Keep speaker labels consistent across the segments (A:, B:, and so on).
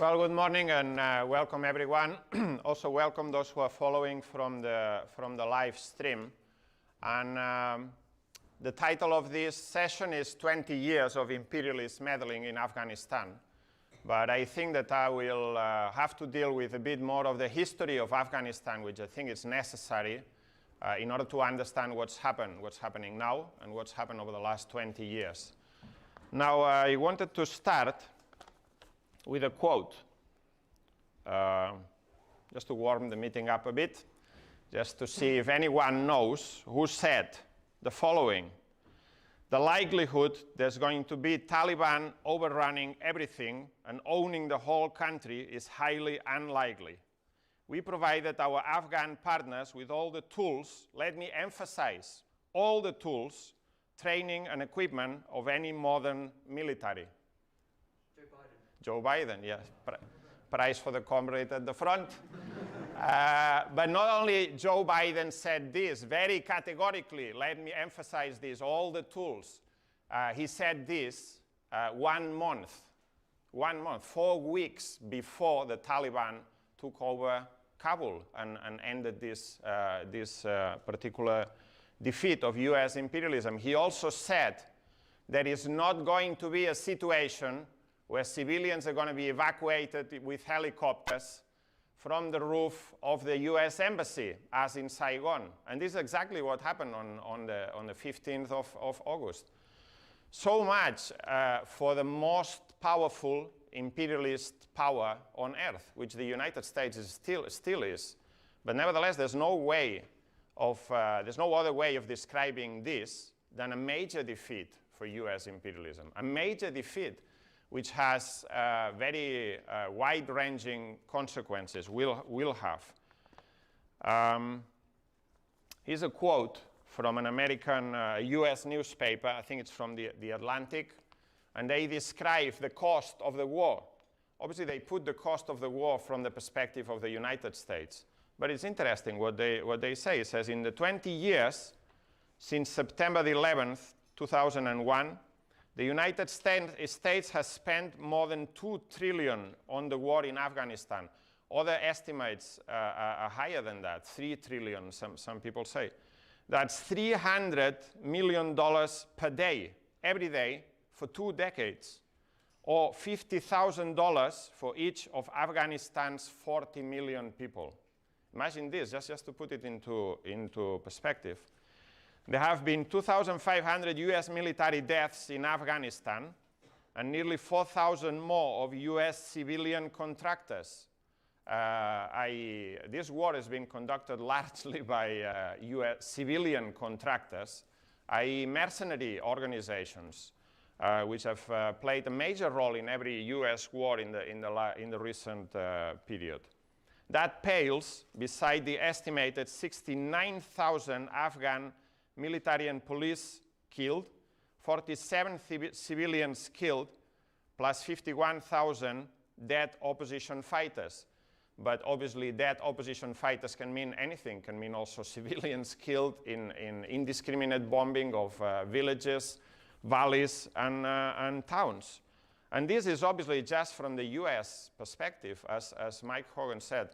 A: Well, good morning and welcome everyone. Also welcome those who are following from the live stream. And the title of this session is 20 Years of Imperialist Meddling in Afghanistan. But I think that I will have to deal with a bit more of the history of Afghanistan, which I think is necessary in order to understand what's happening now, and what's happened over the last 20 years. Now, I wanted to start with a quote, just to warm the meeting up a bit, just to see if anyone knows who said the following: the likelihood there's going to be Taliban overrunning everything and owning the whole country is highly unlikely. We provided our Afghan partners with all the tools, let me emphasize, all the tools, training and equipment of any modern military. Joe Biden, yes. Prize for the comrade at the front. But not only Joe Biden said this very categorically, let me emphasize this, all the tools. He said this 1 month, 4 weeks before the Taliban took over Kabul and ended this particular defeat of US imperialism. He also said there is not going to be a situation where civilians are going to be evacuated with helicopters from the roof of the US embassy, as in Saigon. And this is exactly what happened on the 15th of August. So much for the most powerful imperialist power on earth, which the United States still is. But nevertheless, there's no other way of describing this than a major defeat for US imperialism, a major defeat which has very wide-ranging consequences, will have. Here's a quote from an American US newspaper, I think it's from the Atlantic, and they describe the cost of the war. Obviously, they put the cost of the war from the perspective of the United States. But it's interesting what they say. It says, in the 20 years since September the 11th, 2001, the United States has spent more than $2 trillion on the war in Afghanistan. Other estimates are higher than that, $3 trillion, some people say. That's $300 million per day, every day, for 2 decades, or $50,000 for each of Afghanistan's 40 million people. Imagine this, just to put it into perspective. There have been 2,500 US military deaths in Afghanistan and nearly 4,000 more of US civilian contractors. This war has been conducted largely by US civilian contractors, i.e. mercenary organizations, which have played a major role in every US war in the recent period. That pales beside the estimated 69,000 Afghan military and police killed, 47 civilians killed, plus 51,000 dead opposition fighters. But obviously, dead opposition fighters can mean anything, can mean also civilians killed in indiscriminate bombing of villages, valleys, and towns. And this is obviously just from the US perspective. As Mike Hogan said,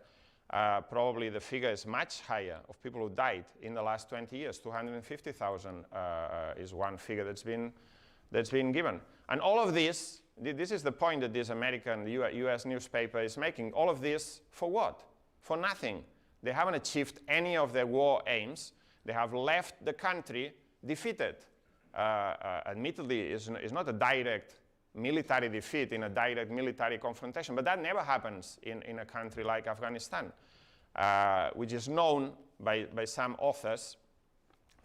A: probably the figure is much higher of people who died in the last 20 years. 250,000 is one figure that's been given. And all of this is the point that this American US newspaper is making. All of this for what? For nothing. They haven't achieved any of their war aims. They have left the country defeated. Admittedly, it's not a direct military defeat in a direct military confrontation, but that never happens in a country like Afghanistan, which is known by some authors,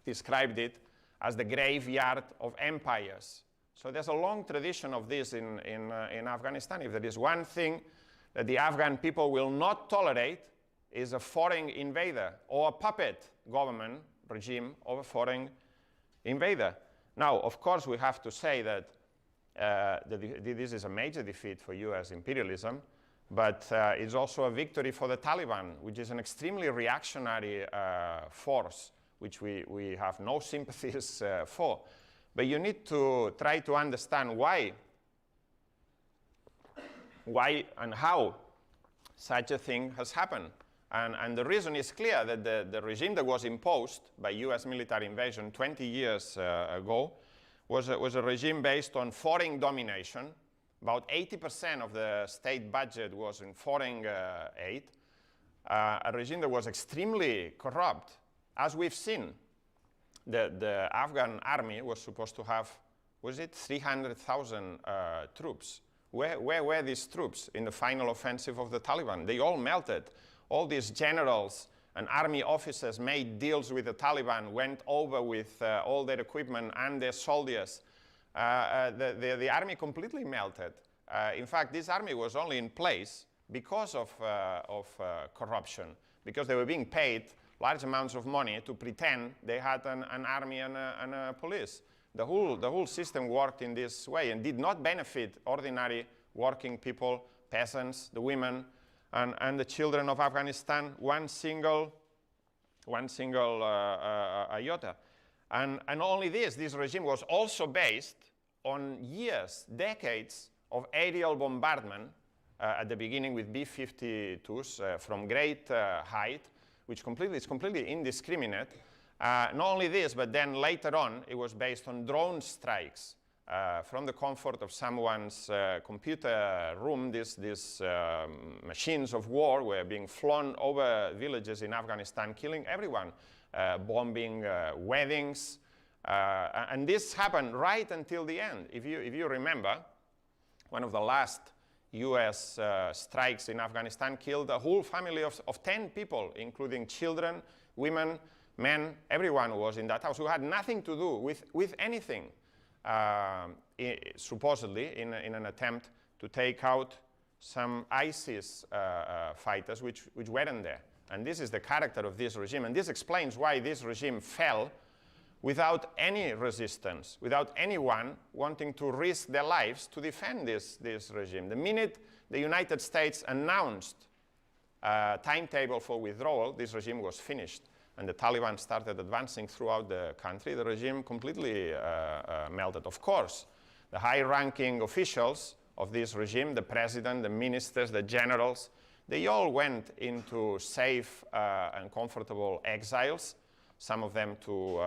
A: described it as the graveyard of empires. So there's a long tradition of this in Afghanistan. If there is one thing that the Afghan people will not tolerate, is a foreign invader or a puppet government regime of a foreign invader. Now, of course, we have to say that this is a major defeat for US imperialism, but it's also a victory for the Taliban, which is an extremely reactionary force, which we have no sympathies for. But you need to try to understand why why and how such a thing has happened. And the reason is clear, that the regime that was imposed by US military invasion 20 years ago was a regime based on foreign domination. About 80% of the state budget was in foreign aid. A regime that was extremely corrupt. As we've seen, the Afghan army was supposed to have, was it 300,000 troops? Where were these troops in the final offensive of the Taliban? They all melted. All these generals and army officers made deals with the Taliban, went over with all their equipment and their soldiers. The army completely melted. In fact, this army was only in place because of corruption, because they were being paid large amounts of money to pretend they had an army and a police. The whole system worked in this way and did not benefit ordinary working people, peasants, the women, and the children of Afghanistan one single iota. And only this regime was also based on years, decades of aerial bombardment, at the beginning with B-52s from great height, which is completely indiscriminate. Not only this, but then later on, it was based on drone strikes. From the comfort of someone's computer room, these machines of war were being flown over villages in Afghanistan, killing everyone, bombing weddings. And this happened right until the end. If you remember, one of the last US strikes in Afghanistan killed a whole family of 10 people, including children, women, men. Everyone was in that house who had nothing to do with anything. Supposedly in an attempt to take out some ISIS fighters which weren't there. And this is the character of this regime. And this explains why this regime fell without any resistance, without anyone wanting to risk their lives to defend this regime. The minute the United States announced a timetable for withdrawal, this regime was finished. And the Taliban started advancing throughout the country. The regime completely melted. Of course, the high-ranking officials of this regime, the president, the ministers, the generals, they all went into safe and comfortable exiles, some of them to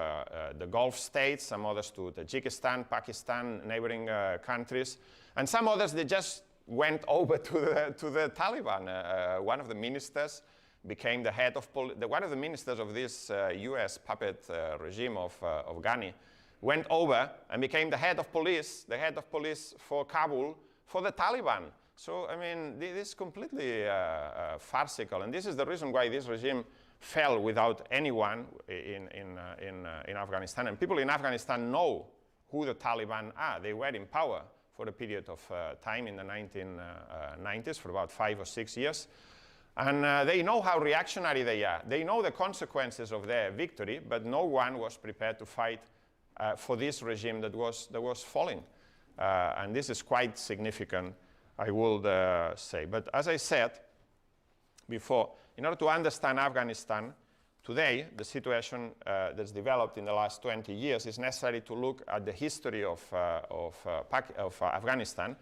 A: the Gulf states, some others to Tajikistan, Pakistan, neighboring countries, and some others, they just went over to the Taliban. One of the ministers became the head of one of the ministers of this US puppet regime of Ghani went over and became the head of police for Kabul for the Taliban. So, I mean, this is completely farcical, and this is the reason why this regime fell without anyone in Afghanistan. And people in Afghanistan know who the Taliban are. They were in power for a period of time in the 1990s, for about 5 or 6 years. And they know how reactionary they are. They know the consequences of their victory, but no one was prepared to fight for this regime that was falling. And this is quite significant, I would say. But as I said before, in order to understand Afghanistan today, the situation that's developed in the last 20 years, is necessary to look at the history of Afghanistan,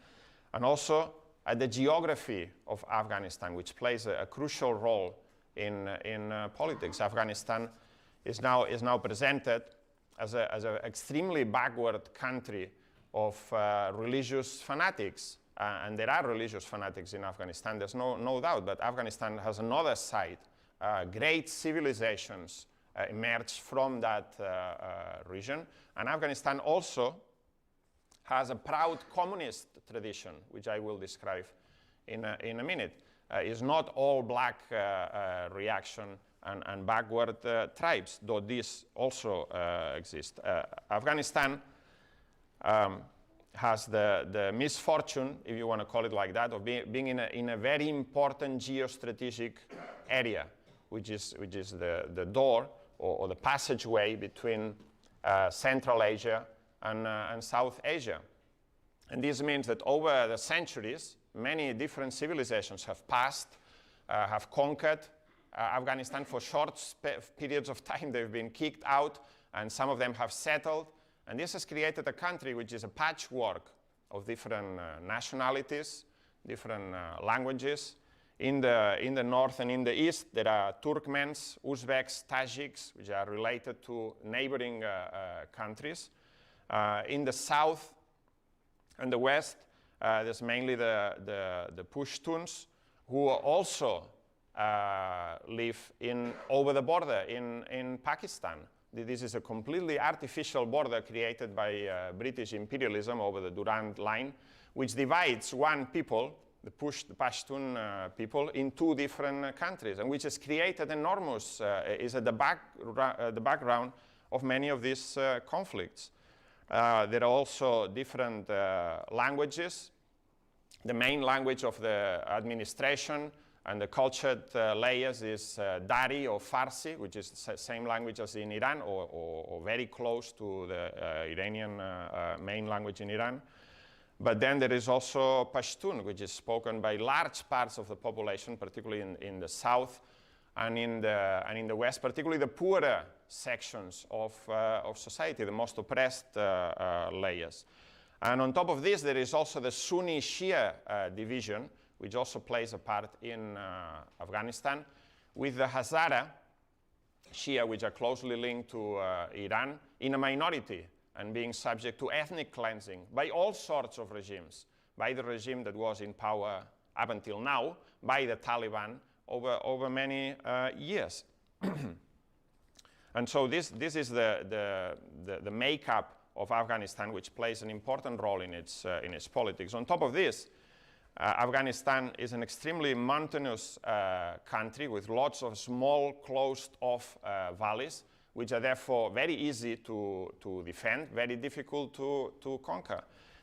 A: and also at the geography of Afghanistan, which plays a crucial role in politics. Afghanistan is now presented as an extremely backward country of religious fanatics. And there are religious fanatics in Afghanistan, there's no doubt, but Afghanistan has another side. Great civilizations emerged from that region. And Afghanistan also has a proud communist tradition, which I will describe in a minute. It's not all black reaction and backward tribes, though these also exist. Afghanistan has the misfortune, if you want to call it like that, of being in a very important geostrategic area, which is the door or the passageway between Central Asia and South Asia. And this means that over the centuries, many different civilizations have passed, have conquered Afghanistan for short periods of time. They've been kicked out, and some of them have settled. And this has created a country which is a patchwork of different nationalities, languages. In the north and in the east, there are Turkmens, Uzbeks, Tajiks, which are related to neighboring countries. In the south and the west, there's mainly the Pashtuns, who also live over the border in Pakistan. This is a completely artificial border created by British imperialism over the Durand Line, which divides one people, the Pashtun people, in two different countries, and which has created enormous, is at the background of many of these conflicts. There are also different languages. The main language of the administration and the cultured layers is Dari or Farsi, which is the same language as in Iran, or very close to the Iranian main language in Iran. But then there is also Pashtun, which is spoken by large parts of the population, particularly in the south and in the west, particularly the poorer sections of society, the most oppressed layers. And on top of this, there is also the Sunni-Shia division, which also plays a part in Afghanistan, with the Hazara Shia, which are closely linked to Iran, in a minority and being subject to ethnic cleansing by all sorts of regimes, by the regime that was in power up until now, by the Taliban over many years. And so this is the makeup of Afghanistan, which plays an important role in its politics. On top of this, Afghanistan is an extremely mountainous country with lots of small, closed-off valleys, which are therefore very easy to defend, very difficult to conquer.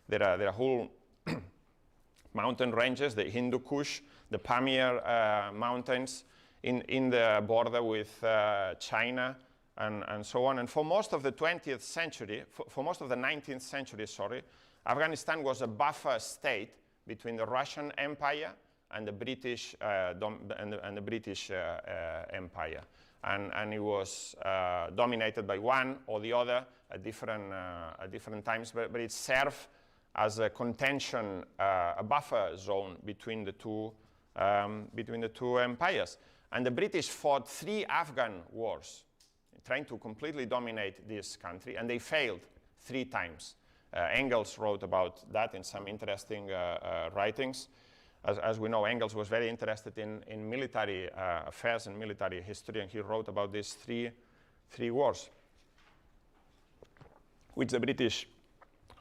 A: There are whole mountain ranges, the Hindu Kush, the Pamir Mountains, in the border with China, and so on. And for most of the 20th century, for most of the 19th century, Afghanistan was a buffer state between the Russian Empire and the British Empire. And it was dominated by one or the other at different times, but it served as a contention, a buffer zone between the two empires. And the British fought 3 Afghan wars, trying to completely dominate this country, and they failed 3 times. Engels wrote about that in some interesting writings. As we know, Engels was very interested in military affairs and military history, and he wrote about these three wars, which the British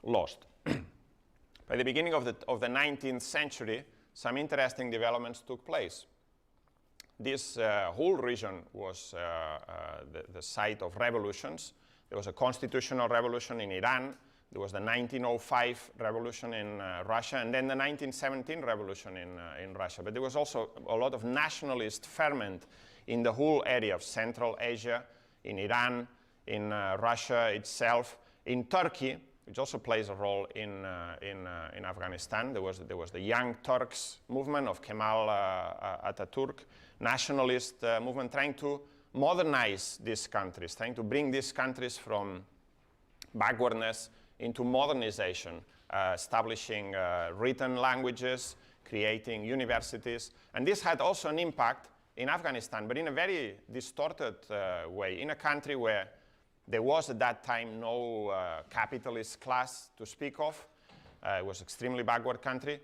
A: lost. By the beginning of the 19th century, some interesting developments took place. This whole region was the site of revolutions. There was a constitutional revolution in Iran. There was the 1905 revolution in Russia, and then the 1917 revolution in Russia. But there was also a lot of nationalist ferment in the whole area of Central Asia, in Iran, in Russia itself, in Turkey, which also plays a role in Afghanistan. There was the Young Turks movement of Kemal Atatürk, nationalist movement trying to modernize these countries, trying to bring these countries from backwardness into modernization, establishing written languages, creating universities. And this had also an impact in Afghanistan, but in a very distorted way, in a country where there was at that time no capitalist class to speak of. It was an extremely backward country.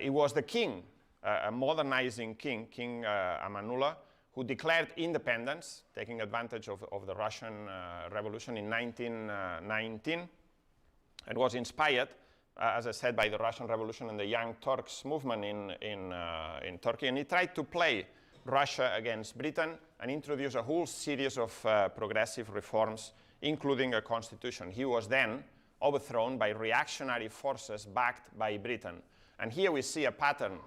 A: It was the king, a modernizing king, King Amanullah, who declared independence, taking advantage of the Russian Revolution in 1919. It was inspired, as I said, by the Russian Revolution and the Young Turks movement in Turkey. And he tried to play Russia against Britain and introduce a whole series of progressive reforms, including a constitution. He was then overthrown by reactionary forces backed by Britain. And here we see a pattern.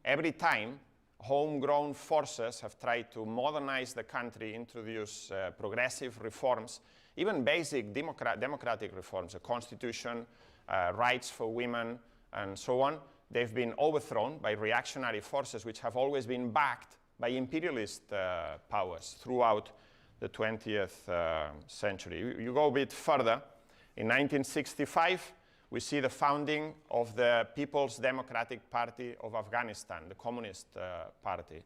A: Every time homegrown forces have tried to modernize the country, introduce progressive reforms, even basic democratic reforms, a constitution, rights for women, and so on, they've been overthrown by reactionary forces which have always been backed by imperialist powers throughout the 20th century. You go a bit further. In 1965, we see the founding of the People's Democratic Party of Afghanistan, the Communist Party.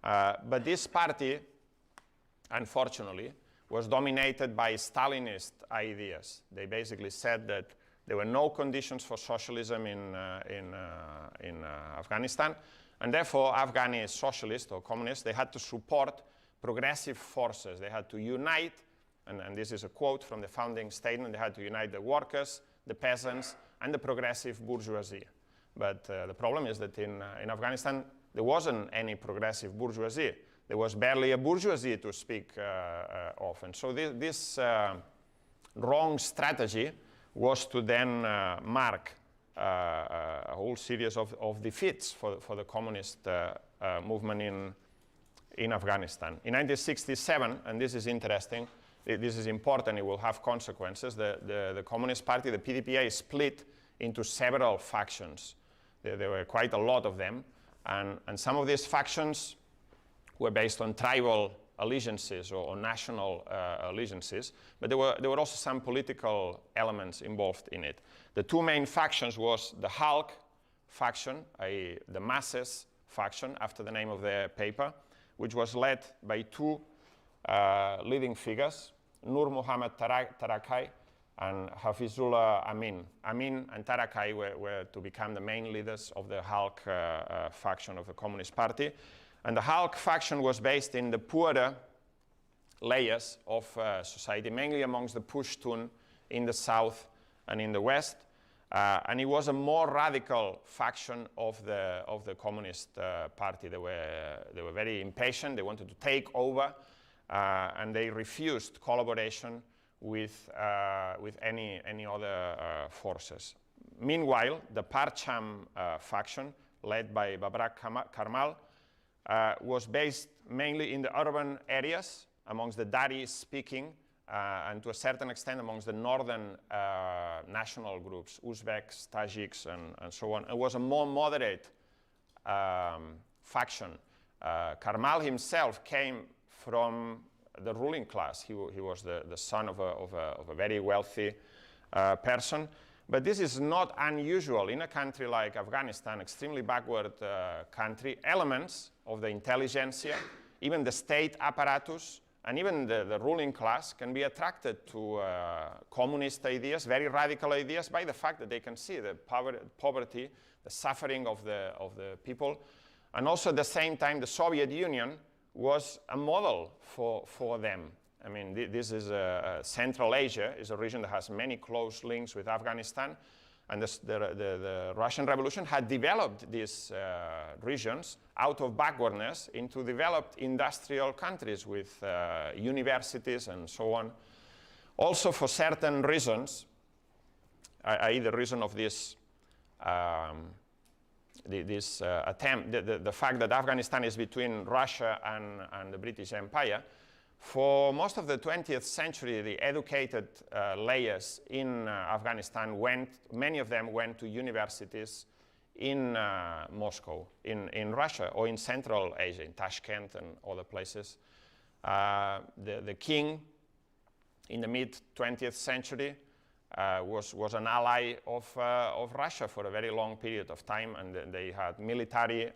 A: But this party, unfortunately, was dominated by Stalinist ideas. They basically said that there were no conditions for socialism in Afghanistan, and therefore Afghani socialists or communists, they had to support progressive forces. They had to unite, and this is a quote from the founding statement, they had to unite the workers, the peasants, and the progressive bourgeoisie. But the problem is that in Afghanistan, there wasn't any progressive bourgeoisie. There was barely a bourgeoisie to speak of. And so this wrong strategy was to then mark a whole series of defeats for the communist movement in Afghanistan. In 1967, and this is interesting, this is important, it will have consequences, the Communist Party, the PDPA, split into several factions. There were quite a lot of them, and some of these factions were based on tribal allegiances or national allegiances, but there were also some political elements involved in it. The two main factions was the Halk faction, the masses faction, after the name of the paper, which was led by two leading figures, Nur Muhammad Tarakai and Hafizullah Amin. Amin and Tarakai were to become the main leaders of the Halk faction of the Communist Party. And the Halk faction was based in the poorer layers of society, mainly amongst the Pushtun in the south and in the west. And it was a more radical faction of the Communist Party. They were very impatient. They wanted to take over, and they refused collaboration with any other forces. Meanwhile, the Parcham faction, led by Babrak Karmal, was based mainly in the urban areas, amongst the Dari-speaking, and to a certain extent amongst the northern national groups, Uzbeks, Tajiks, and so on. It was a more moderate faction. Karmal himself came from the ruling class. He was the son of a very wealthy person. But this is not unusual in a country like Afghanistan, extremely backward country. Elements of the intelligentsia, even the state apparatus, and even the ruling class can be attracted to communist ideas, very radical ideas, by the fact that they can see the poverty, the suffering of the people. And also at the same time, the Soviet Union was a model for them. I mean, this is Central Asia, is a region that has many close links with Afghanistan, and the Russian Revolution had developed these regions out of backwardness into developed industrial countries with universities and so on. Also for certain reasons, i.e. the reason of this attempt, the fact that Afghanistan is between Russia and the British Empire. For most of the 20th century, the educated layers in Afghanistan many of them went to universities in Moscow, in Russia, or in Central Asia, in Tashkent and other places. The king in the mid-20th century was an ally of Russia for a very long period of time, and they had military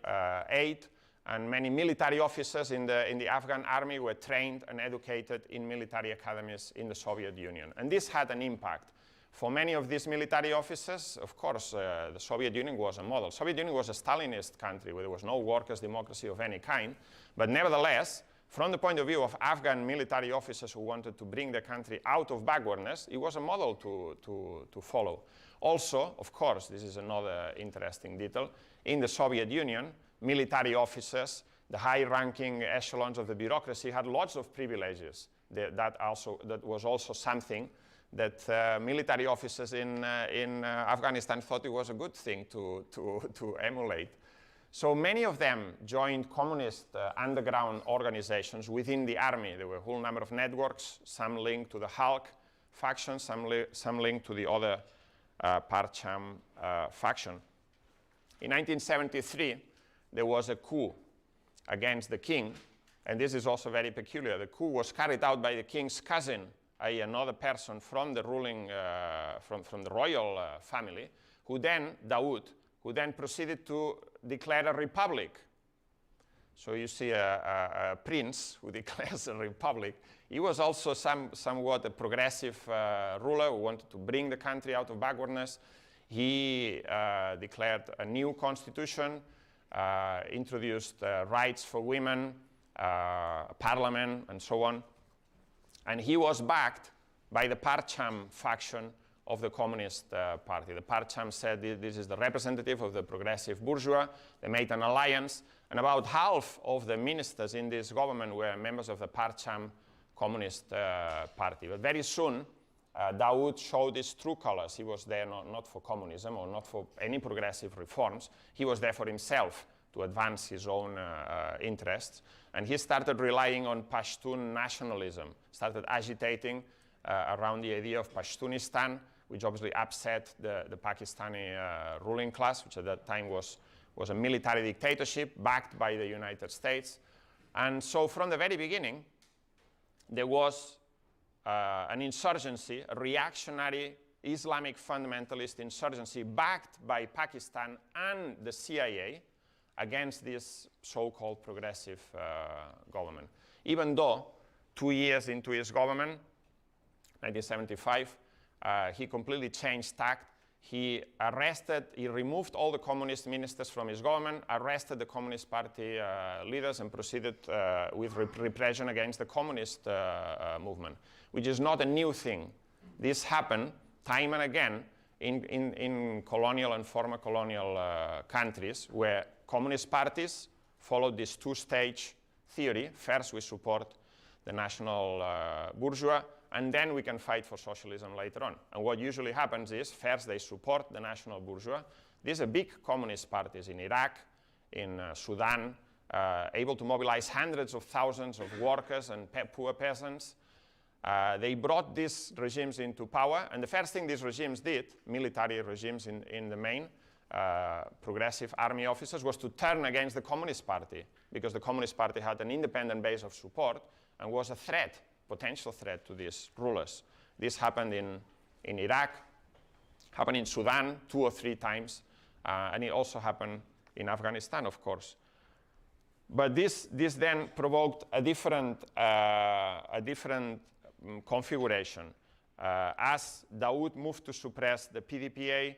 A: aid. And many military officers in the Afghan army were trained and educated in military academies in the Soviet Union. And this had an impact. For many of these military officers, of course, the Soviet Union was a model. Soviet Union was a Stalinist country where there was no workers' democracy of any kind. But nevertheless, from the point of view of Afghan military officers who wanted to bring the country out of backwardness, it was a model to follow. Also, of course, this is another interesting detail, in the Soviet Union, military officers, the high-ranking echelons of the bureaucracy had lots of privileges. That was also something that military officers in Afghanistan thought it was a good thing to emulate. So many of them joined communist underground organizations within the army. There were a whole number of networks, some linked to the Halk faction, some linked to the other Parcham faction. In 1973, there was a coup against the king, and this is also very peculiar. The coup was carried out by the king's cousin, another person from the ruling, from the royal family, Dawood, who then proceeded to declare a republic. So you see a prince who declares a republic. He was also somewhat a progressive ruler who wanted to bring the country out of backwardness. He declared a new constitution, introduced rights for women, parliament, and so on. And he was backed by the Parcham faction of the Communist Party. The Parcham said this is the representative of the progressive bourgeois. They made an alliance, and about half of the ministers in this government were members of the Parcham Communist Party. But very soon, Dawood showed his true colors. He was there not for communism or not for any progressive reforms. He was there for himself to advance his own interests. And he started relying on Pashtun nationalism, started agitating around the idea of Pashtunistan, which obviously upset the Pakistani ruling class, which at that time was a military dictatorship backed by the United States. And so from the very beginning, there was an insurgency, a reactionary Islamic fundamentalist insurgency backed by Pakistan and the CIA against this so-called progressive government. Even though 2 years into his government, 1975, he completely changed tact. He removed all the communist ministers from his government, arrested the Communist Party leaders, and proceeded with repression against the communist movement, which is not a new thing. This happened time and again in colonial and former colonial countries where communist parties followed this two-stage theory. First, we support the national bourgeois, and then we can fight for socialism later on. And what usually happens is, first they support the national bourgeois. These are big communist parties in Iraq, in Sudan, able to mobilize hundreds of thousands of workers and poor peasants. They brought these regimes into power, and the first thing these regimes did, military regimes in the main, progressive army officers, was to turn against the Communist Party, because the Communist Party had an independent base of support and was a threat, potential threat to these rulers. This happened in Iraq, happened in Sudan 2 or 3 times, and it also happened in Afghanistan, of course. But this then provoked a different configuration. As Dawood moved to suppress the PDPA,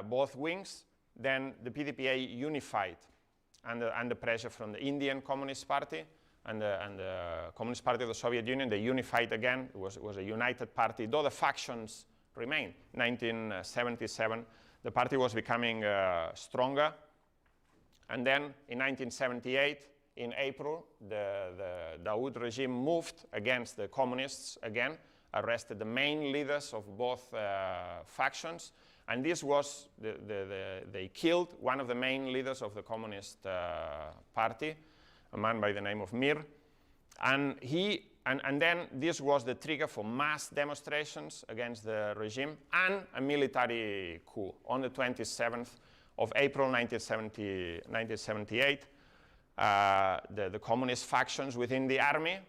A: both wings, then the PDPA unified under pressure from the Indian Communist Party and the Communist Party of the Soviet Union. They unified again. It was a united party, though the factions remained. In 1977, the party was becoming stronger. And then in 1978, in April, the Dawood regime moved against the communists again, arrested the main leaders of both factions. And this was, they killed one of the main leaders of the Communist Party, a man by the name of Mir. And then this was the trigger for mass demonstrations against the regime and a military coup on the 27th of April 1978. The communist factions within the army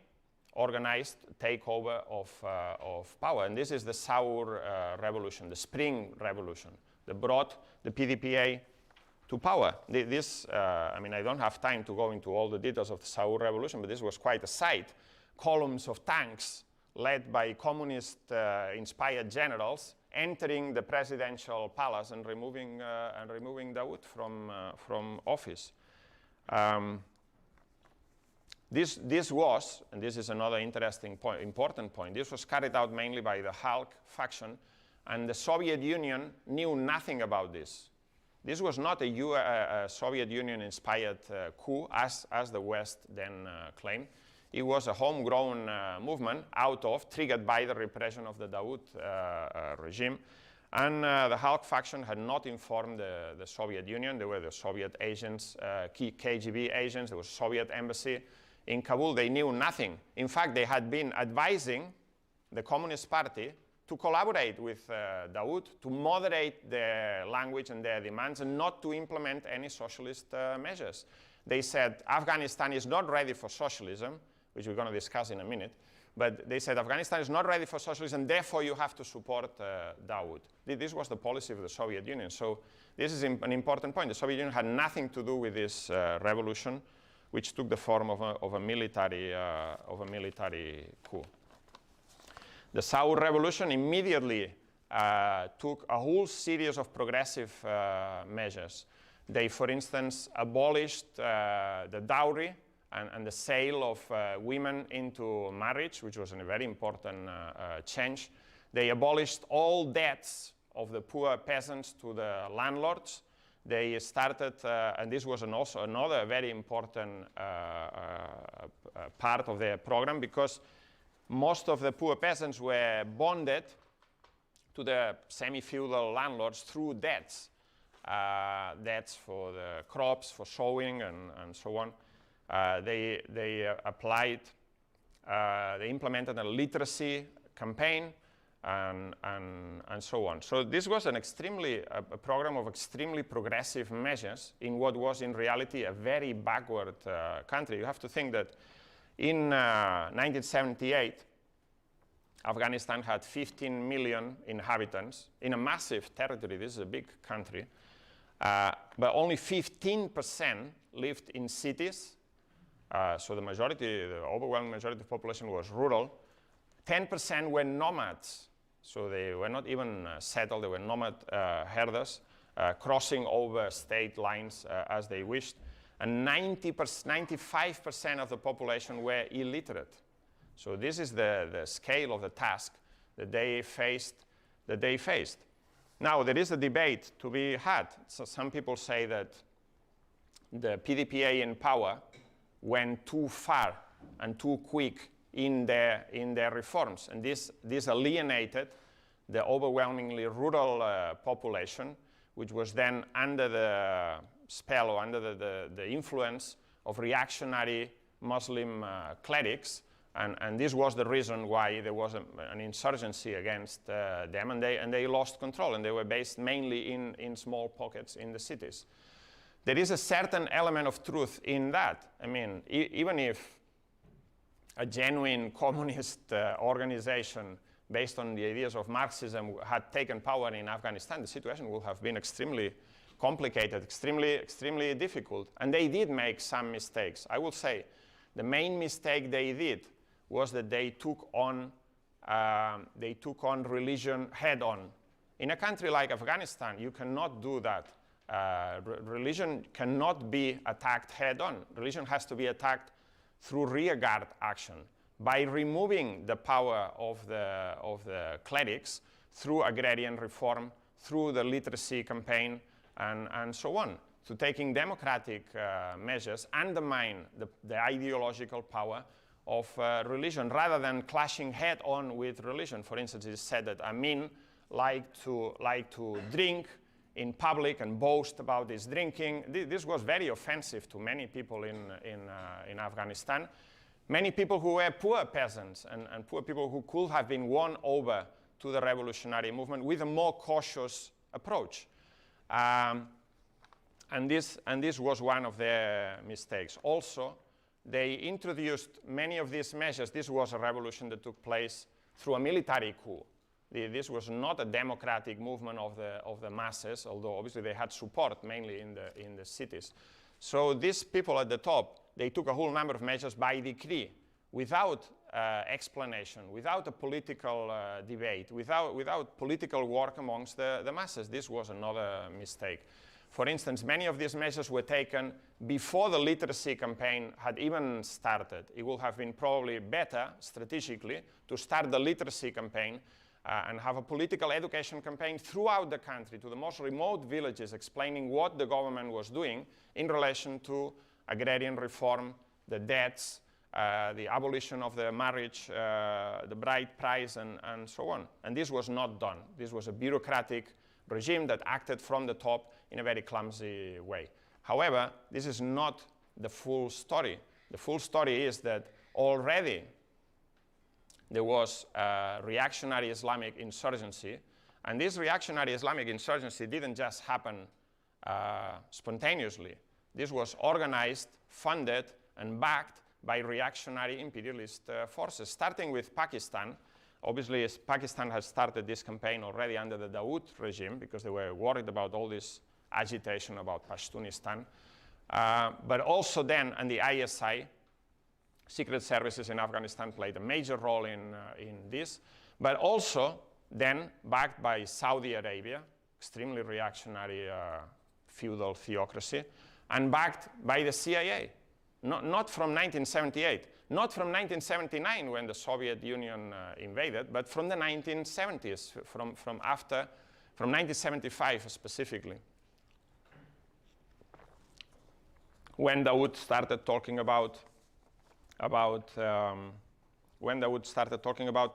A: organized takeover of power. And this is the Saur Revolution, the Spring Revolution, that brought the PDPA to power. I mean, I don't have time to go into all the details of the Saur Revolution, but this was quite a sight. Columns of tanks led by communist-inspired generals entering the presidential palace and removing Dawood from office. This was, and this is another interesting point, important point, this was carried out mainly by the Hulk faction, and the Soviet Union knew nothing about this. This was not a Soviet Union-inspired coup, as the West then claimed. It was a homegrown movement triggered by the repression of the Dawood regime. And the Hulk faction had not informed the Soviet Union. There were the Soviet agents, KGB agents, there was a Soviet embassy in Kabul. They knew nothing. In fact, they had been advising the Communist Party to collaborate with Dawood, to moderate their language and their demands, and not to implement any socialist measures. They said, Afghanistan is not ready for socialism, which we're going to discuss in a minute, But they said Afghanistan is not ready for socialism, therefore you have to support Dawood. This was the policy of the Soviet Union. So this is an important point. The Soviet Union had nothing to do with this revolution, which took the form of a military coup. The Saur Revolution immediately took a whole series of progressive measures. They, for instance, abolished the dowry and the sale of women into marriage, which was a very important change. They abolished all debts of the poor peasants to the landlords. They started, and this was also another very important part of their program, because most of the poor peasants were bonded to the semi-feudal landlords through debts. Debts for the crops, for sowing, and so on. They implemented a literacy campaign and so on. So this was a program of extremely progressive measures in what was in reality a very backward country. You have to think that in 1978, Afghanistan had 15 million inhabitants in a massive territory. This is a big country. But only 15% lived in cities. So the overwhelming majority of the population was rural. 10% were nomads. So they were not even settled. They were nomad herders, crossing over state lines as they wished. And 95% of the population were illiterate. So this is the scale of the task that they faced. Now, there is a debate to be had. So some people say that the PDPA in power went too far and too quick in their reforms. And this alienated the overwhelmingly rural population, which was then under the spell or under the influence of reactionary Muslim clerics. And this was the reason why there was an insurgency against them, and they lost control, and they were based mainly in small pockets in the cities. There is a certain element of truth in that. I mean, even if a genuine communist organization based on the ideas of Marxism had taken power in Afghanistan, the situation would have been extremely complicated, extremely difficult. And they did make some mistakes. I will say the main mistake they did was that they took on religion head-on. In a country like Afghanistan, you cannot do that. Religion cannot be attacked head-on. Religion has to be attacked through rearguard action, by removing the power of the clerics through agrarian reform, through the literacy campaign, and so on. To taking democratic measures undermine the ideological power of religion, rather than clashing head-on with religion. For instance, it is said that Amin liked to drink in public and boast about his drinking. This was very offensive to many people in Afghanistan. Many people who were poor peasants and poor people who could have been won over to the revolutionary movement with a more cautious approach. And this was one of their mistakes. Also, they introduced many of these measures. This was a revolution that took place through a military coup. This was not a democratic movement of the masses, although obviously they had support mainly in the cities. So these people at the top, they took a whole number of measures by decree, without explanation, without a political debate, without political work amongst the masses. This was another mistake. For instance, many of these measures were taken before the literacy campaign had even started. It would have been probably better, strategically, to start the literacy campaign and have a political education campaign throughout the country, to the most remote villages, explaining what the government was doing in relation to agrarian reform, the debts, the abolition of the marriage, the bride price, and so on. And this was not done. This was a bureaucratic regime that acted from the top in a very clumsy way. However, this is not the full story. The full story is that already there was a reactionary Islamic insurgency, and this reactionary Islamic insurgency didn't just happen spontaneously. This was organized, funded, and backed by reactionary imperialist forces, starting with Pakistan. Obviously, Pakistan has started this campaign already under the Dawood regime because they were worried about all this agitation about Pashtunistan. But also then, and the ISI, secret services in Afghanistan played a major role in this, but also then backed by Saudi Arabia, extremely reactionary feudal theocracy, and backed by the CIA, not from 1978, not from 1979 when the Soviet Union invaded, but from the 1970s, from 1975 specifically, when Dawood started talking about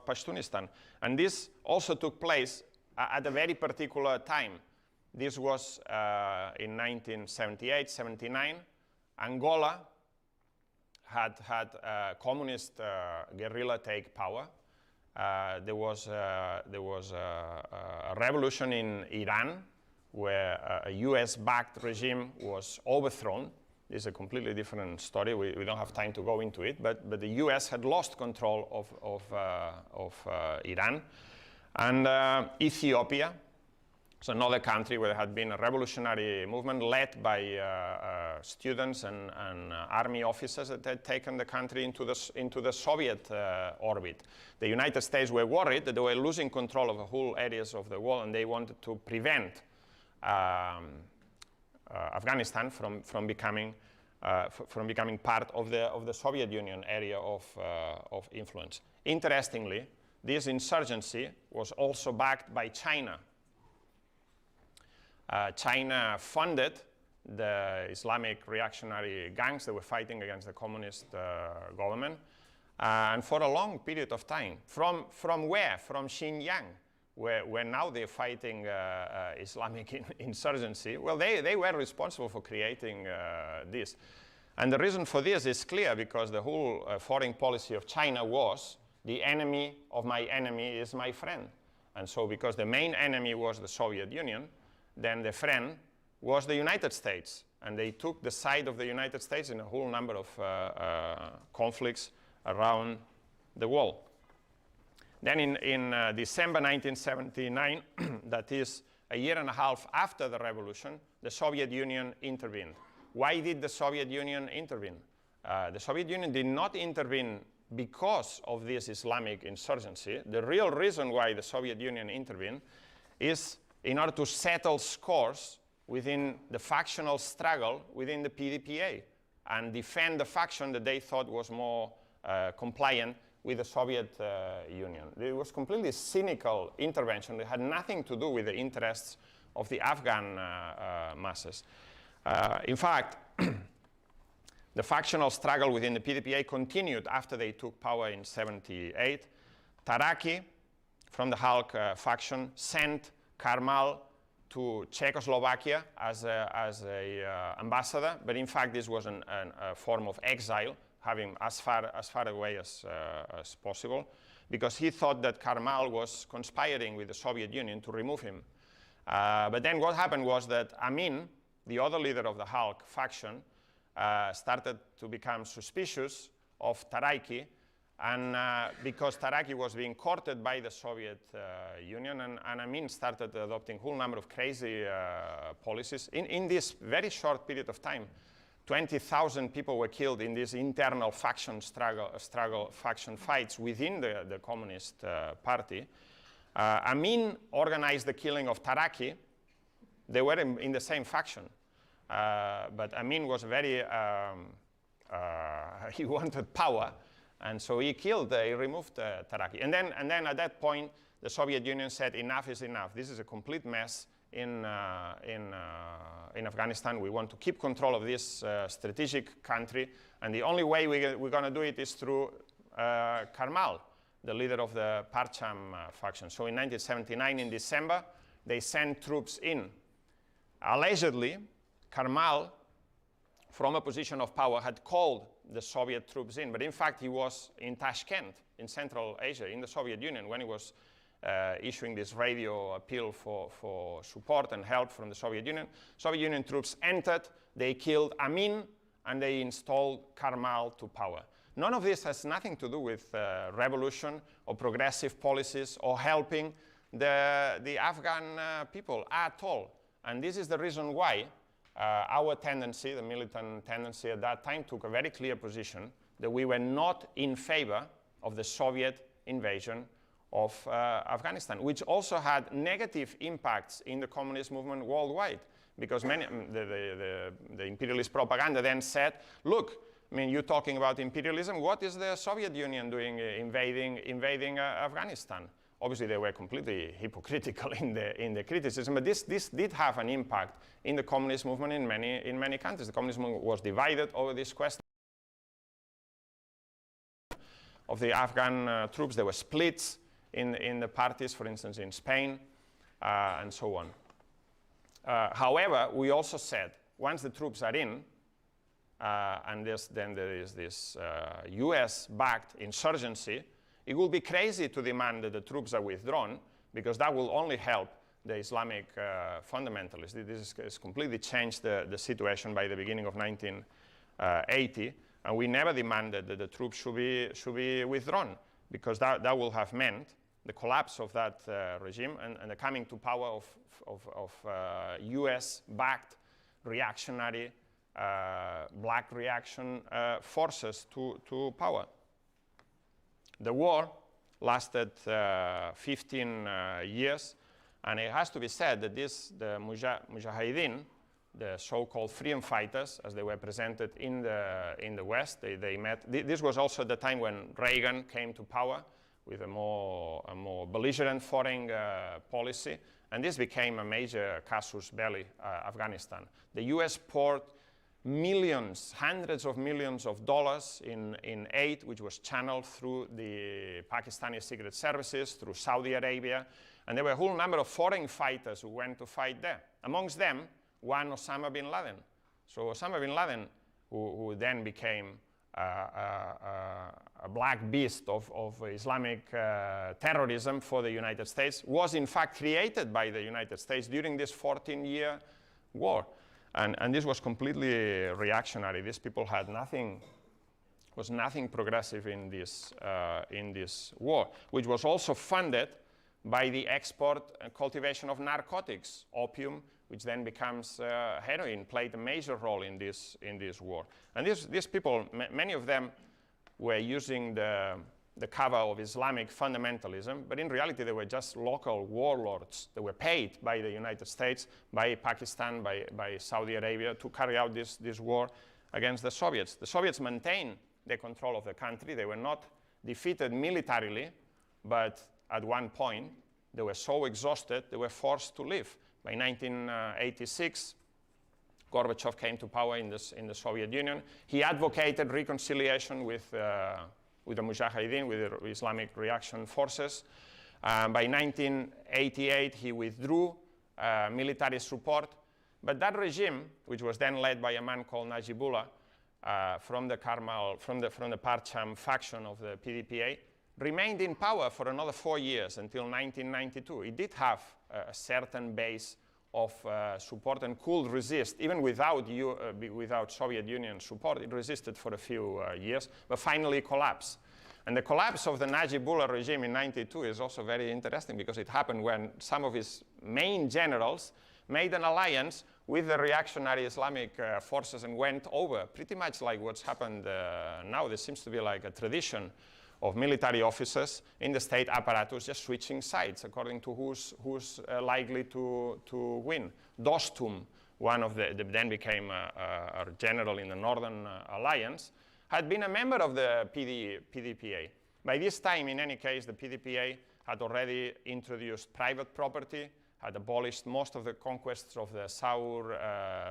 A: Pashtunistan. And this also took place at a very particular time. This was in 1978, 79. Angola had communist guerrilla take power. There was a revolution in Iran where a US-backed regime was overthrown. This is a completely different story. We don't have time to go into it, but the US had lost control of Iran. And Ethiopia, it's another country where there had been a revolutionary movement led by students and army officers that had taken the country into the Soviet orbit. The United States were worried that they were losing control of the whole areas of the world, and they wanted to prevent Afghanistan from becoming part of the Soviet Union area of influence. Interestingly, this insurgency was also backed by China. China funded the Islamic reactionary gangs that were fighting against the communist government, and for a long period of time. From where? From Xinjiang, where now they're fighting Islamic insurgency. Well, they were responsible for creating this. And the reason for this is clear, because the whole foreign policy of China was, the enemy of my enemy is my friend. And so because the main enemy was the Soviet Union, then the friend was the United States. And they took the side of the United States in a whole number of conflicts around the world. Then in December 1979, that is a year and a half after the revolution, the Soviet Union intervened. Why did the Soviet Union intervene? The Soviet Union did not intervene because of this Islamic insurgency. The real reason why the Soviet Union intervened is in order to settle scores within the factional struggle within the PDPA and defend the faction that they thought was more compliant with the Soviet Union. It was completely cynical intervention. It had nothing to do with the interests of the Afghan masses. In fact, the factional struggle within the PDPA continued after they took power in '78. Taraki, from the Halk faction, sent Karmal to Czechoslovakia as a ambassador, but in fact this was a form of exile, having as far away as possible, because he thought that Karmal was conspiring with the Soviet Union to remove him. But then what happened was that Amin, the other leader of the Halk faction, started to become suspicious of Taraki, and because Taraki was being courted by the Soviet Union, and Amin started adopting a whole number of crazy policies. In this very short period of time, 20,000 people were killed in these internal faction faction fights within the Communist Party. Amin organized the killing of Taraki. They were in the same faction. But Amin was very, he wanted power, and so he removed Taraki. And then at that point, the Soviet Union said, enough is enough. This is a complete mess in Afghanistan. We want to keep control of this strategic country, and the only way we're going to do it is through Karmal, the leader of the Parcham faction. So in 1979, in December, they sent troops in. Allegedly, Karmal, from a position of power, had called the Soviet troops in, but in fact he was in Tashkent, in Central Asia, in the Soviet Union, when he was issuing this radio appeal for support and help from the Soviet Union. Soviet Union troops entered, they killed Amin, and they installed Karmal to power. None of this has nothing to do with revolution or progressive policies or helping the Afghan people at all. And this is the reason why our tendency, the militant tendency at that time, took a very clear position that we were not in favor of the Soviet invasion of Afghanistan, which also had negative impacts in the communist movement worldwide, because many, the imperialist propaganda then said, look, I mean, you're talking about imperialism, what is the Soviet Union doing invading Afghanistan? Obviously, they were completely hypocritical in the criticism, but this did have an impact in the communist movement in many countries. The communist movement was divided over this question of the Afghan troops. There were splits in the parties, for instance, in Spain, and so on. However, we also said, once the troops are in, and then there is this US-backed insurgency, it will be crazy to demand that the troops are withdrawn, because that will only help the Islamic fundamentalists. This has completely changed the situation by the beginning of 1980, and we never demanded that the troops should be withdrawn, because that will have meant the collapse of that regime and the coming to power of US-backed reactionary black reaction forces to power. The war lasted 15 years, and it has to be said that the Mujahideen, the so-called freedom fighters, as they were presented in the West, they met. This was also the time when Reagan came to power with a more belligerent foreign policy, and this became a major casus belli, Afghanistan. The US poured millions, hundreds of millions of dollars in aid, which was channeled through the Pakistani secret services, through Saudi Arabia, and there were a whole number of foreign fighters who went to fight there. Amongst them, one Osama bin Laden. So Osama bin Laden, who then became a black beast of Islamic terrorism for the United States, was in fact created by the United States during this 14-year war. And this was completely reactionary. These people had nothing progressive in this war, which was also funded by the export and cultivation of narcotics. Opium, which then becomes heroin, played a major role in this war. And these people, many of them were using the cover of Islamic fundamentalism, but in reality they were just local warlords that were paid by the United States, by Pakistan, by Saudi Arabia to carry out this war against the Soviets. The Soviets maintained the control of the country. They were not defeated militarily, but at one point they were so exhausted they were forced to leave. By 1986, Gorbachev came to power in the Soviet Union. He advocated reconciliation with the Mujahideen, with the Islamic reaction forces. By 1988, he withdrew military support. But that regime, which was then led by a man called Najibullah from the Parcham faction of the PDPA, remained in power for another 4 years until 1992. It did have a certain base of support and could resist, even without Soviet Union support. It resisted for a few years, but finally collapsed. And the collapse of the Najibullah regime in 92 is also very interesting, because it happened when some of his main generals made an alliance with the reactionary Islamic forces and went over, pretty much like what's happened now. There seems to be like a tradition of military officers in the state apparatus just switching sides according to who's likely to win. Dostum, one of then became a general in the Northern Alliance, had been a member of the PDPA. By this time, in any case, the PDPA had already introduced private property, had abolished most of the conquests of the Saur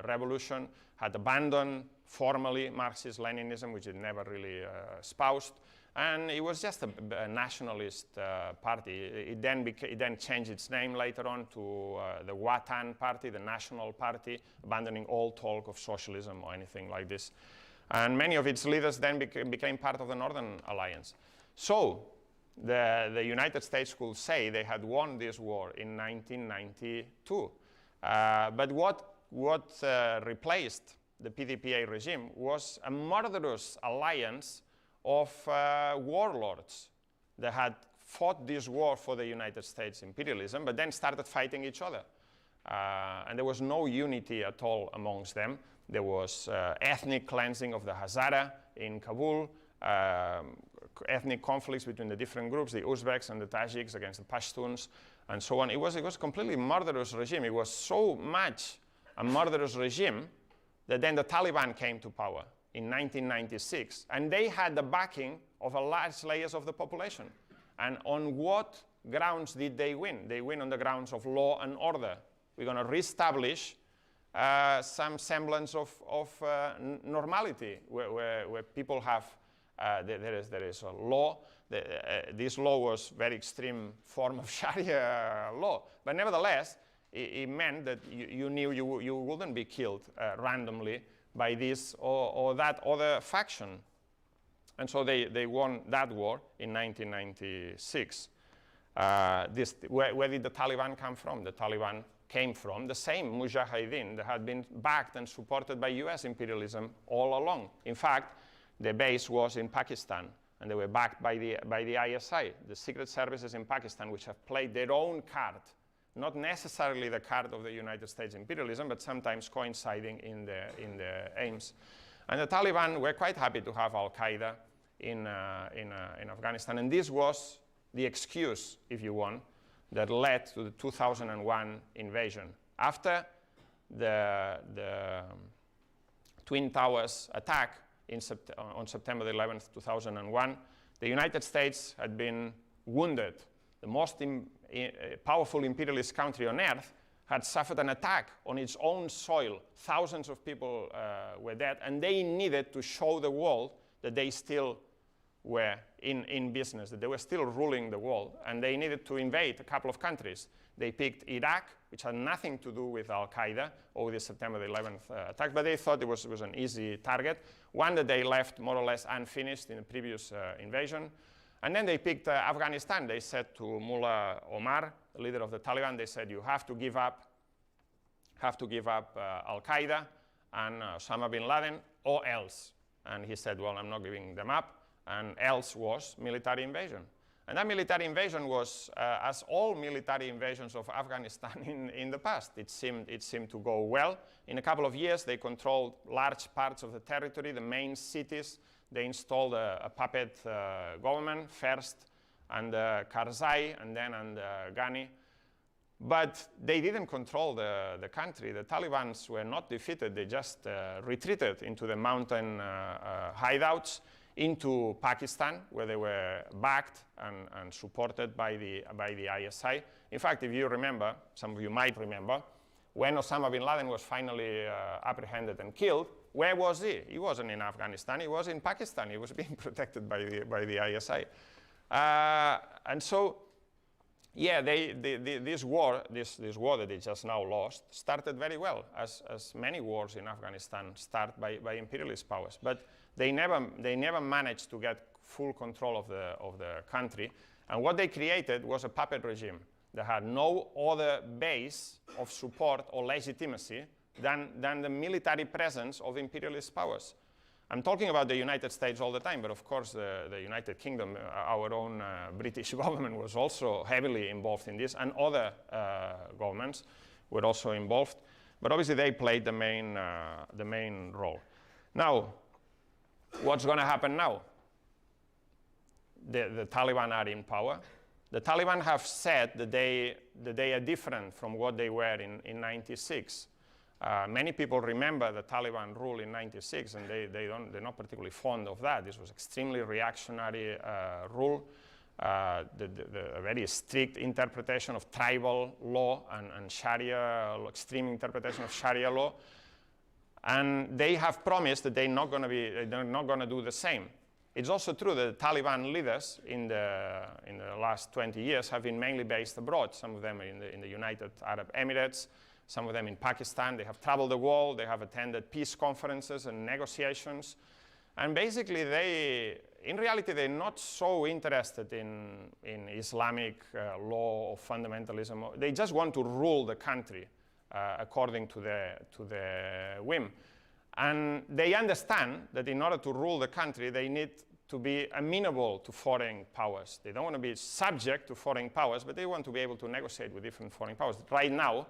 A: Revolution, had abandoned formally Marxist-Leninism, which it never really espoused, and it was just a nationalist party. It then changed its name later on to the Watan Party, the National Party, abandoning all talk of socialism or anything like this. And many of its leaders then became part of the Northern Alliance. So the United States could say they had won this war in 1992. But what replaced the PDPA regime was a murderous alliance of warlords that had fought this war for the United States imperialism, but then started fighting each other. And there was no unity at all amongst them. There was ethnic cleansing of the Hazara in Kabul, ethnic conflicts between the different groups, the Uzbeks and the Tajiks against the Pashtuns, and so on. It was a completely murderous regime. It was so much a murderous regime that then the Taliban came to power in 1996, and they had the backing of a large layers of the population. And on what grounds did they win? They win on the grounds of law and order. We're going to reestablish some semblance of normality, where people have, there is a law. This law was a very extreme form of Sharia law. But nevertheless, it meant that you knew you wouldn't be killed randomly by this or that other faction. And so they won that war in 1996. Where did the Taliban come from? The Taliban came from the same Mujahideen that had been backed and supported by US imperialism all along. In fact, the base was in Pakistan, and they were backed by the ISI, the secret services in Pakistan, which have played their own card, not necessarily the card of the United States imperialism, but sometimes coinciding in the aims. And the Taliban were quite happy to have Al-Qaeda in Afghanistan, and this was the excuse, if you want, that led to the 2001 invasion. After the Twin Towers attack on September 11th, 2001, the United States had been wounded. The most powerful imperialist country on earth had suffered an attack on its own soil. Thousands of people were dead, and they needed to show the world that they still were in business, that they were still ruling the world, and they needed to invade a couple of countries. They picked Iraq, which had nothing to do with Al-Qaeda or the September 11th attack, but they thought it was an easy target, one that they left more or less unfinished in the previous invasion. And then they picked Afghanistan. They said to Mullah Omar, the leader of the Taliban, they said, you have to give up Al-Qaeda and Osama bin Laden, or else. And he said, well, I'm not giving them up. And else was military invasion. And that military invasion was, as all military invasions of Afghanistan in the past, it seemed to go well. In a couple of years, they controlled large parts of the territory, the main cities. They installed a puppet government, first under Karzai and then under Ghani. But they didn't control the country. The Taliban were not defeated. They just retreated into the mountain hideouts, into Pakistan, where they were backed and supported by the ISI. In fact, if you remember, some of you might remember, when Osama bin Laden was finally apprehended and killed, where was he? He wasn't in Afghanistan, he was in Pakistan. He was being protected by the ISI. And so, yeah, this war that they just now lost started very well, as many wars in Afghanistan start by imperialist powers. But they never managed to get full control of the country. And what they created was a puppet regime that had no other base of support or legitimacy than the military presence of imperialist powers. I'm talking about the United States all the time, but of course the United Kingdom, our own British government was also heavily involved in this, and other governments were also involved. But obviously they played the main role. Now, what's going to happen now? The Taliban are in power. The Taliban have said that they are different from what they were in 96. Many people remember the Taliban rule in 96, and they're not particularly fond of that. This was extremely reactionary rule, a very strict interpretation of tribal law and Sharia, extreme interpretation of Sharia law. And they have promised that they're not going to do the same. It's also true that the Taliban leaders in the last 20 years have been mainly based abroad. Some of them are in the United Arab Emirates, some of them in Pakistan. They have traveled the world. They have attended peace conferences and negotiations. And basically, in reality, they're not so interested in Islamic law or fundamentalism. They just want to rule the country according to their whim. And they understand that in order to rule the country, they need to be amenable to foreign powers. They don't want to be subject to foreign powers, but they want to be able to negotiate with different foreign powers. Right now,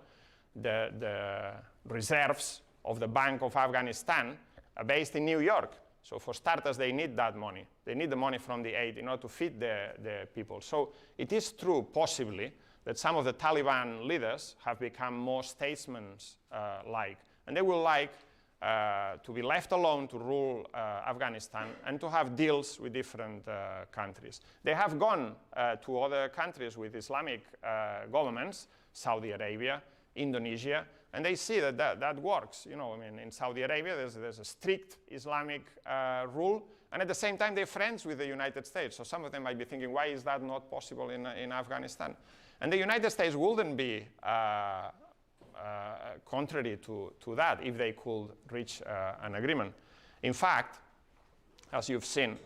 A: the reserves of the Bank of Afghanistan are based in New York. So for starters, they need that money. They need the money from the aid in order to feed the people. So it is true, possibly, that some of the Taliban leaders have become more statesmen-like. And they will like to be left alone to rule Afghanistan and to have deals with different countries. They have gone to other countries with Islamic governments, Saudi Arabia, Indonesia, and they see that that works. You know, I mean, in Saudi Arabia, there's a strict Islamic rule, and at the same time, they're friends with the United States. So some of them might be thinking, why is that not possible in Afghanistan? And the United States wouldn't be contrary to that if they could reach an agreement. In fact, as you've seen,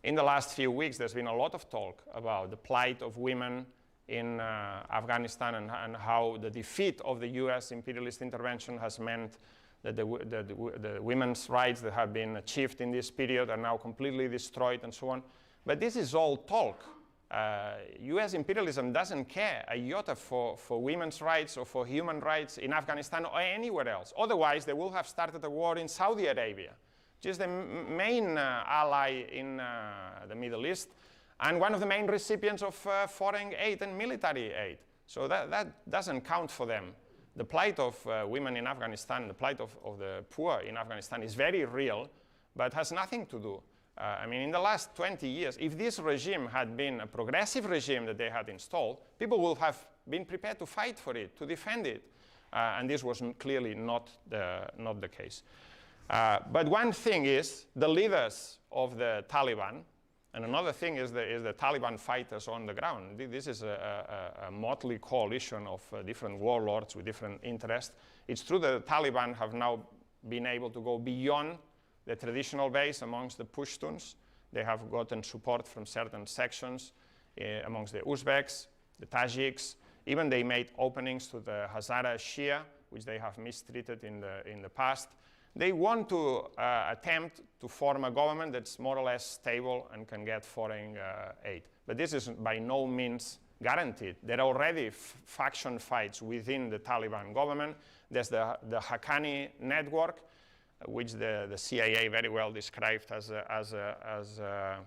A: in the last few weeks, there's been a lot of talk about the plight of women in Afghanistan and how the defeat of the US imperialist intervention has meant that the women's rights that have been achieved in this period are now completely destroyed and so on. But this is all talk. US imperialism doesn't care a iota for women's rights or for human rights in Afghanistan or anywhere else. Otherwise, they will have started a war in Saudi Arabia, which is the main ally in the Middle East, and one of the main recipients of foreign aid and military aid. So that doesn't count for them. The plight of women in Afghanistan, the plight of the poor in Afghanistan is very real, but has nothing to do. I mean, in the last 20 years, if this regime had been a progressive regime that they had installed, people would have been prepared to fight for it, to defend it. And this was clearly not the case. But one thing is the leaders of the Taliban, and another thing is the Taliban fighters on the ground. This is a motley coalition of different warlords with different interests. It's true that the Taliban have now been able to go beyond the traditional base amongst the Pashtuns. They have gotten support from certain sections amongst the Uzbeks, the Tajiks. Even they made openings to the Hazara Shia, which they have mistreated in the past. They want to attempt to form a government that's more or less stable and can get foreign aid. But this is by no means guaranteed. There are already faction fights within the Taliban government. There's the Haqqani network, which the CIA very well described as a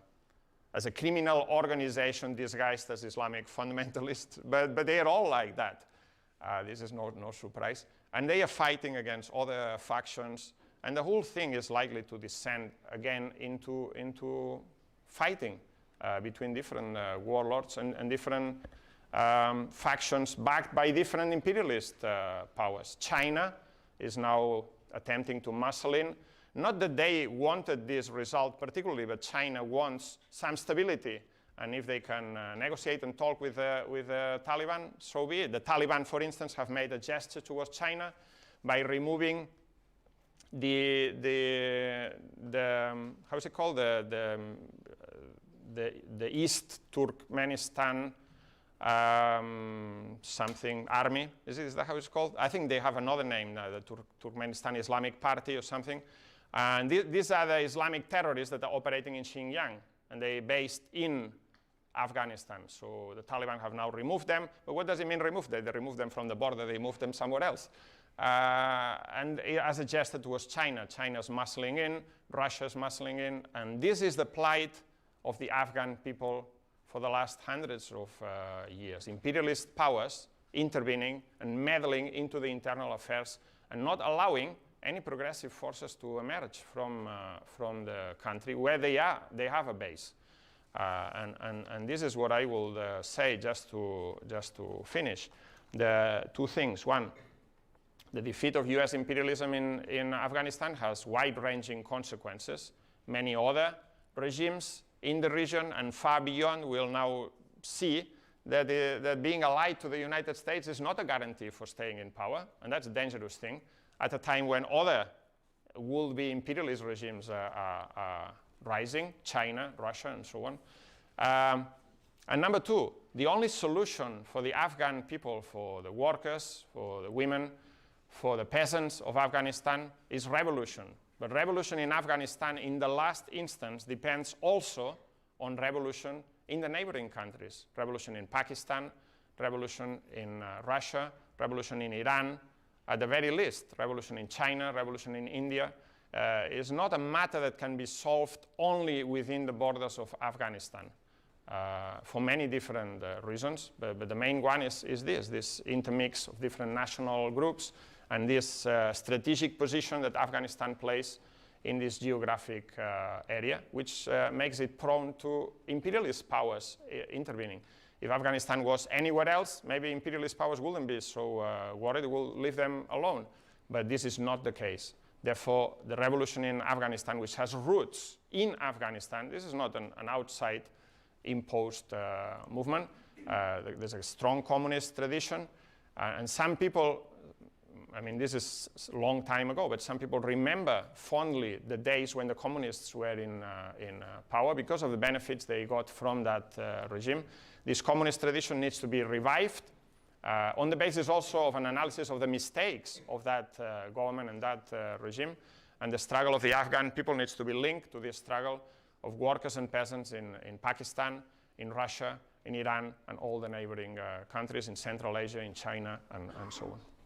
A: criminal organization disguised as Islamic fundamentalists. But they are all like that. This is no surprise. And they are fighting against other factions. And the whole thing is likely to descend again into fighting between different warlords and different factions backed by different imperialist powers. China is now attempting to muscle in. Not that they wanted this result particularly, but China wants some stability. And if they can negotiate and talk with the Taliban, so be it. The Taliban, for instance, have made a gesture towards China by removing the how is it called? The East Turkmenistan something army. Is that how it's called? I think they have another name now, the Turkmenistan Islamic Party or something. And these are the Islamic terrorists that are operating in Xinjiang, and they're based in Afghanistan. So the Taliban have now removed them. But what does it mean remove them? They remove them from the border. They move them somewhere else. And as a gesture towards China, China's muscling in, Russia's muscling in, and this is the plight of the Afghan people for the last hundreds of years. Imperialist powers intervening and meddling into the internal affairs and not allowing any progressive forces to emerge from the country where they have a base. And this is what I will say just to finish. The two things. One, the defeat of US imperialism in Afghanistan has wide-ranging consequences. Many other regimes in the region and far beyond will now see that being allied to the United States is not a guarantee for staying in power, and that's a dangerous thing at a time when other would-be imperialist regimes are rising, China, Russia, and so on. And number two, the only solution for the Afghan people, for the workers, for the women, for the peasants of Afghanistan is revolution. But revolution in Afghanistan, in the last instance, depends also on revolution in the neighboring countries. Revolution in Pakistan, revolution in Russia, revolution in Iran, at the very least, revolution in China, revolution in India, is not a matter that can be solved only within the borders of Afghanistan for many different reasons. But the main one is this intermix of different national groups and this strategic position that Afghanistan plays in this geographic area, which makes it prone to imperialist powers intervening. If Afghanistan was anywhere else, maybe imperialist powers wouldn't be so worried, we'll leave them alone. But this is not the case. Therefore, the revolution in Afghanistan, which has roots in Afghanistan, this is not an outside imposed movement. There's a strong communist tradition. And some people, I mean, this is a long time ago, but some people remember fondly the days when the communists were in power because of the benefits they got from that regime. This communist tradition needs to be revived on the basis also of an analysis of the mistakes of that government and that regime. And the struggle of the Afghan people needs to be linked to the struggle of workers and peasants in Pakistan, in Russia, in Iran, and all the neighboring countries, in Central Asia, in China, and so on.